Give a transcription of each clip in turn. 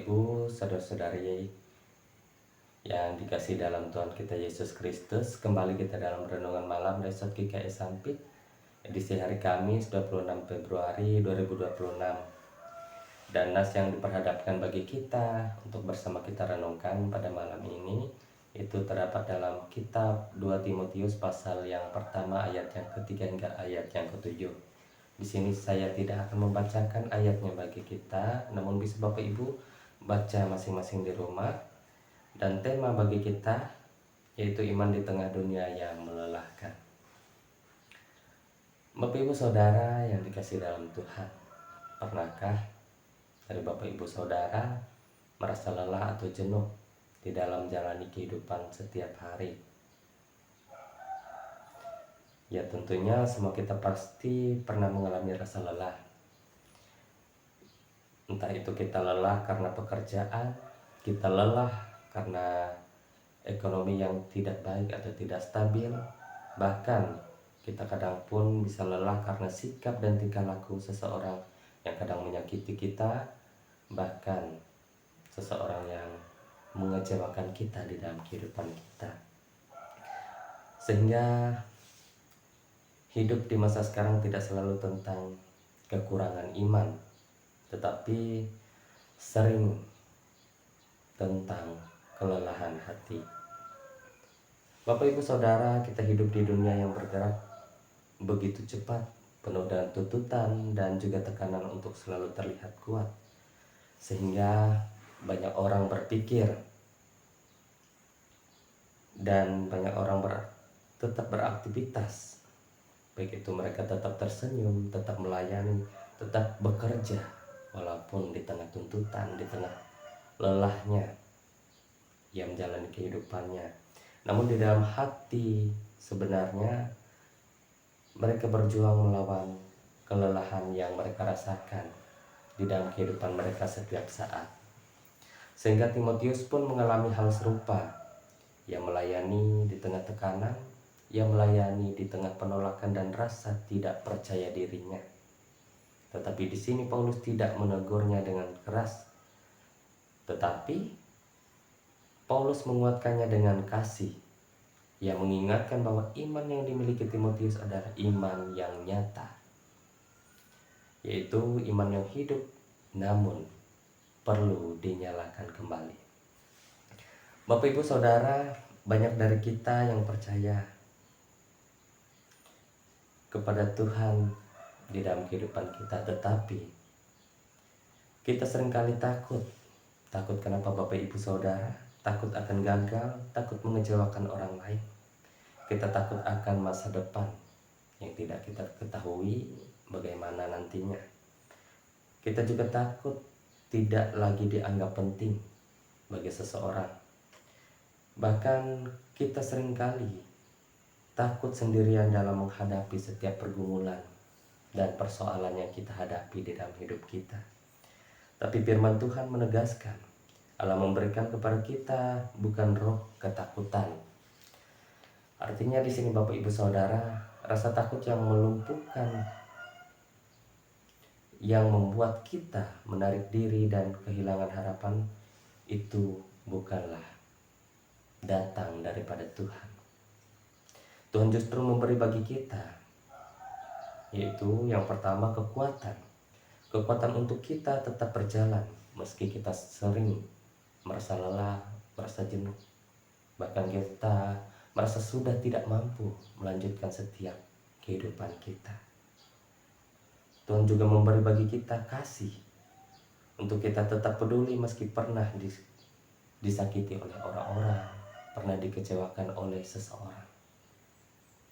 Ibu, saudara-saudari yang dikasih dalam Tuhan kita Yesus Kristus, kembali kita dalam renungan malam Resort GKI Sampit, edisi hari Kamis 26 Februari 2026. Dan nas yang diperhadapkan bagi kita untuk bersama kita renungkan pada malam ini itu terdapat dalam kitab 2 Timotius pasal yang pertama ayat yang ketiga hingga ayat yang ketujuh. Di sini saya tidak akan membacakan ayatnya bagi kita, namun bisa Bapak Ibu baca masing-masing di rumah. Dan tema bagi kita yaitu iman di tengah dunia yang melelahkan. Bapak Ibu Saudara yang dikasih dalam Tuhan, pernahkah dari Bapak Ibu Saudara merasa lelah atau jenuh di dalam jalani kehidupan setiap hari? Ya, tentunya semua kita pasti pernah mengalami rasa lelah. Entah itu kita lelah karena pekerjaan, kita lelah karena ekonomi yang tidak baik atau tidak stabil, bahkan kita kadang pun bisa lelah karena sikap dan tingkah laku seseorang yang kadang menyakiti kita, bahkan seseorang yang mengecewakan kita di dalam kehidupan kita. Sehingga hidup di masa sekarang tidak selalu tentang kekurangan iman, tetapi sering tentang kelelahan hati. Bapak Ibu Saudara, kita hidup di dunia yang bergerak begitu cepat, penuh dengan tuntutan dan juga tekanan untuk selalu terlihat kuat. Sehingga banyak orang berpikir dan banyak orang tetap beraktivitas. Baik itu mereka tetap tersenyum, tetap melayani, tetap bekerja walaupun di tengah tuntutan, di tengah lelahnya ia menjalani kehidupannya. Namun di dalam hati sebenarnya mereka berjuang melawan kelelahan yang mereka rasakan di dalam kehidupan mereka setiap saat. Sehingga Timotius pun mengalami hal serupa. Ia melayani di tengah tekanan, ia melayani di tengah penolakan dan rasa tidak percaya dirinya. Tetapi di sini Paulus tidak menegurnya dengan keras, tetapi Paulus menguatkannya dengan kasih. Ia mengingatkan bahwa iman yang dimiliki Timotius adalah iman yang nyata, yaitu iman yang hidup namun perlu dinyalakan kembali. Bapak Ibu Saudara, banyak dari kita yang percaya kepada Tuhan di dalam kehidupan kita, tetapi kita seringkali takut kenapa Bapak Ibu Saudara? Takut akan gagal, takut mengecewakan orang lain. Kita takut akan masa depan yang tidak kita ketahui bagaimana nantinya. Kita juga takut tidak lagi dianggap penting bagi seseorang. Bahkan kita seringkali takut sendirian dalam menghadapi setiap pergumulan dan persoalan yang kita hadapi di dalam hidup kita. Tapi firman Tuhan menegaskan, Allah memberikan kepada kita bukan roh ketakutan. Artinya di sini Bapak Ibu Saudara, rasa takut yang melumpuhkan, yang membuat kita menarik diri dan kehilangan harapan, itu bukanlah datang daripada Tuhan. Tuhan justru memberi bagi kita, yaitu yang pertama kekuatan untuk kita tetap berjalan meski kita sering merasa lelah, merasa jenuh, bahkan kita merasa sudah tidak mampu melanjutkan setiap kehidupan kita. Tuhan juga memberi bagi kita kasih untuk kita tetap peduli meski pernah disakiti oleh orang-orang, pernah dikecewakan oleh seseorang.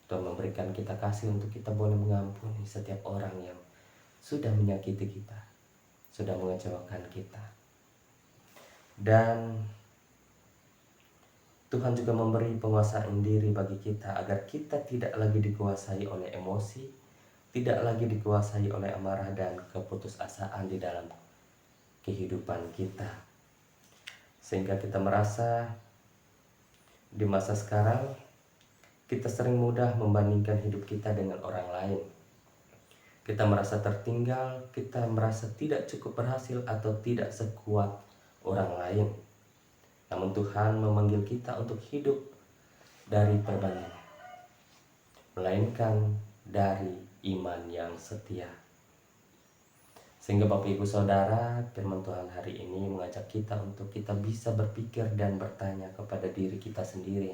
Tuhan memberikan kita kasih untuk kita boleh mengampuni setiap orang yang sudah menyakiti kita, sudah mengecewakan kita. Dan Tuhan juga memberi penguasaan diri bagi kita agar kita tidak lagi dikuasai oleh emosi, tidak lagi dikuasai oleh amarah dan keputusasaan di dalam kehidupan kita. Sehingga kita merasa di masa sekarang kita sering mudah membandingkan hidup kita dengan orang lain. Kita merasa tertinggal, kita merasa tidak cukup berhasil atau tidak sekuat orang lain. Namun Tuhan memanggil kita untuk hidup dari perbandingan, melainkan dari iman yang setia. Sehingga Bapak Ibu Saudara, firman Tuhan hari ini mengajak kita untuk kita bisa berpikir dan bertanya kepada diri kita sendiri.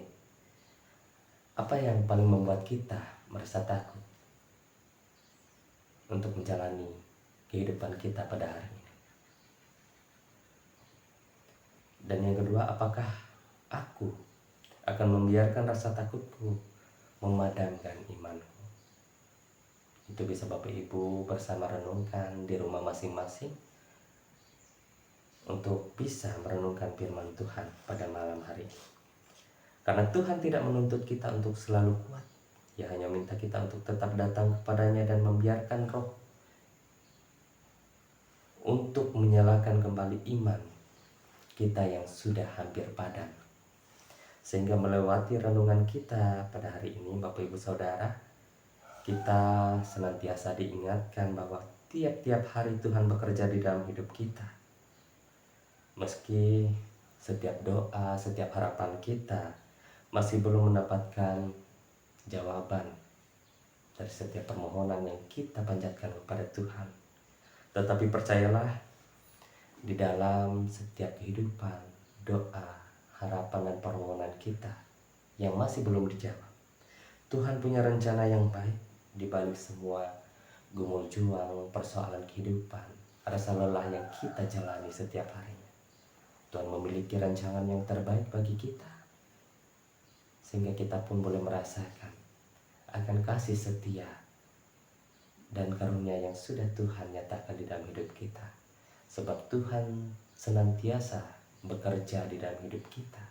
Apa yang paling membuat kita merasa takut untuk menjalani kehidupan kita pada hari ini? Dan yang kedua, apakah aku akan membiarkan rasa takutku memadamkan imanku? Itu bisa Bapak Ibu bersama renungkan di rumah masing-masing untuk bisa merenungkan firman Tuhan pada malam hari ini. Karena Tuhan tidak menuntut kita untuk selalu kuat. Ia hanya minta kita untuk tetap datang kepadanya dan membiarkan Roh untuk menyalakan kembali iman kita yang sudah hampir padam. Sehingga melewati renungan kita pada hari ini, Bapak Ibu Saudara, kita senantiasa diingatkan bahwa tiap-tiap hari Tuhan bekerja di dalam hidup kita. Meski setiap doa, setiap harapan kita masih belum mendapatkan jawaban dari setiap permohonan yang kita panjatkan kepada Tuhan. Tetapi percayalah, di dalam setiap kehidupan, doa, harapan dan permohonan kita yang masih belum dijawab, Tuhan punya rencana yang baik. Di balik semua gumul juang persoalan kehidupan, rasa lelah yang kita jalani setiap harinya, Tuhan memiliki rancangan yang terbaik bagi kita. Sehingga kita pun boleh merasakan akan kasih setia dan karunia yang sudah Tuhan nyatakan di dalam hidup kita. Sebab Tuhan senantiasa bekerja di dalam hidup kita.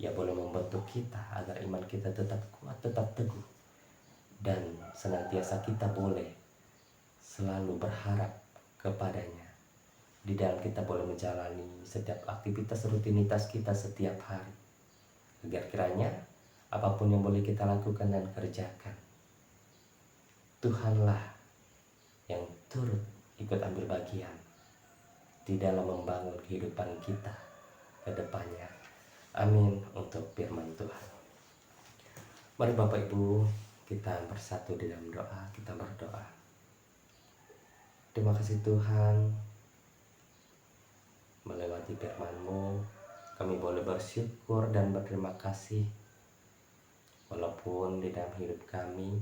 Ia boleh membentuk kita agar iman kita tetap kuat, tetap teguh. Dan senantiasa kita boleh selalu berharap kepadanya. Di dalam kita boleh menjalani setiap aktivitas rutinitas kita setiap hari. Agar kiranya apapun yang boleh kita lakukan dan kerjakan, Tuhanlah yang turut ikut ambil bagian di dalam membangun kehidupan kita ke depannya. Amin untuk firman Tuhan. Mari Bapak Ibu, kita bersatu di dalam doa, kita berdoa. Terima kasih Tuhan, melewati firman-Mu, kami boleh bersyukur dan berterima kasih. Walaupun di dalam hidup kami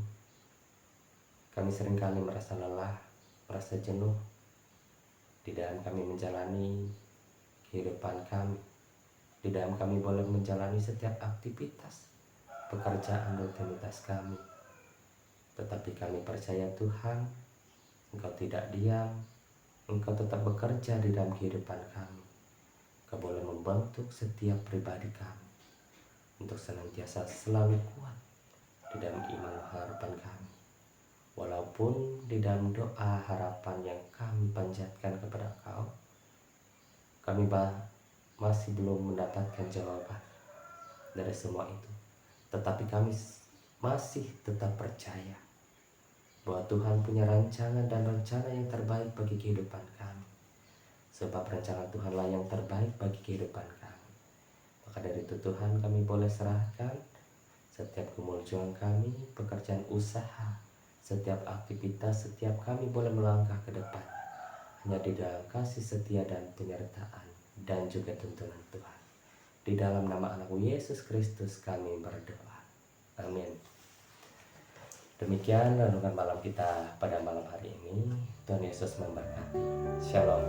seringkali merasa lelah, merasa jenuh, di dalam kami menjalani kehidupan kami, di dalam kami boleh menjalani setiap aktivitas pekerjaan rutinitas kami. Tetapi kami percaya Tuhan, Engkau tidak diam, Engkau tetap bekerja di dalam kehidupan kami. Engkau boleh membentuk setiap pribadi kami untuk senantiasa selalu kuat di dalam iman harapan kami. Walaupun di dalam doa harapan yang kami panjatkan kepada Engkau, kami masih belum mendapatkan jawaban dari semua itu. Tetapi kami masih tetap percaya bahwa Tuhan punya rancangan dan rencana yang terbaik bagi kehidupan kami. Sebab rancangan Tuhanlah yang terbaik bagi kehidupan kami. Maka dari itu Tuhan, kami boleh serahkan setiap gumul juang kami, pekerjaan usaha, setiap aktivitas, setiap kami boleh melangkah ke depan hanya di dalam kasih setia dan penyertaan dan juga tuntunan Tuhan. Di dalam nama Anak-Mu Yesus Kristus kami berdoa. Amin. Demikian renungan malam kita pada malam hari ini. Tuhan Yesus memberkati. Shalom.